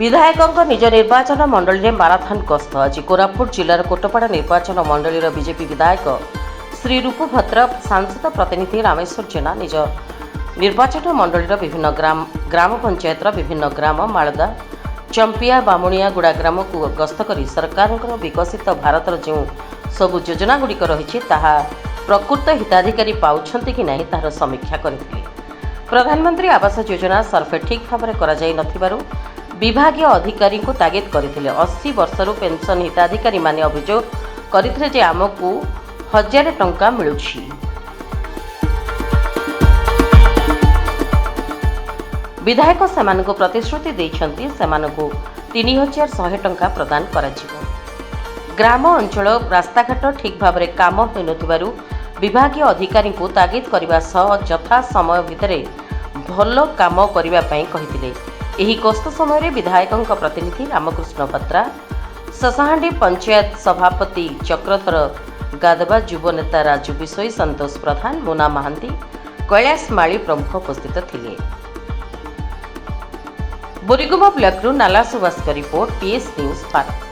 विधायकों निज निर्वाचन मंडली में माराथन गस्त। आज कोरापुट जिलार कोटपाड़ा निर्वाचन मंडलीर बीजेपी विधायक श्री रूपभद्र सांसद प्रतिनिधि रामेश्वर जेना निज निर्वाचन मंडलीर विभिन्न ग्राम पंचायतर विभिन्न ग्राम मालदा चंपिया बामुणिया गुड़ा ग्राम को गस्त कर सरकार विकसित भारतर जो सबु योजनागुड़िक रही प्रकृत हिताधिकारी पाउछंती कि नहीं तार समीक्षा करथिले। प्रधानमंत्री आवास योजना सर्वे ठीक भाव में कराई नथिबारु विभागीय अधिकारी को तागिद करथिले। 80 वर्षर पेंशन हिताधिकारी माने अभियोग करथिले जे आमकु 1000 टंका मिलुछि। विधायक सेमानकु प्रतिश्रुति देइछंती सेमानकु 3100 टंका प्रदान कराजिवो। ग्राम अंचल रास्ताघाट ठीक भाव में काम होई नथिबारु विभागीय अधिकारी को तागिद करने सह यथा समय भितर भल काम करने कहिथिले। एही गस्त समय विधायकों प्रतिनिधि रामकृष्ण भद्रा, ससाहांडी पंचायत सभापति चक्रधर गादवा, युव नेता राजू बिशोई, संतोष प्रधान, मोना महांती, कैलाश माली प्रमुख उपस्थित थिले। बोरीगुमा ब्लॉक नाला Subhash report, PS news Bharat.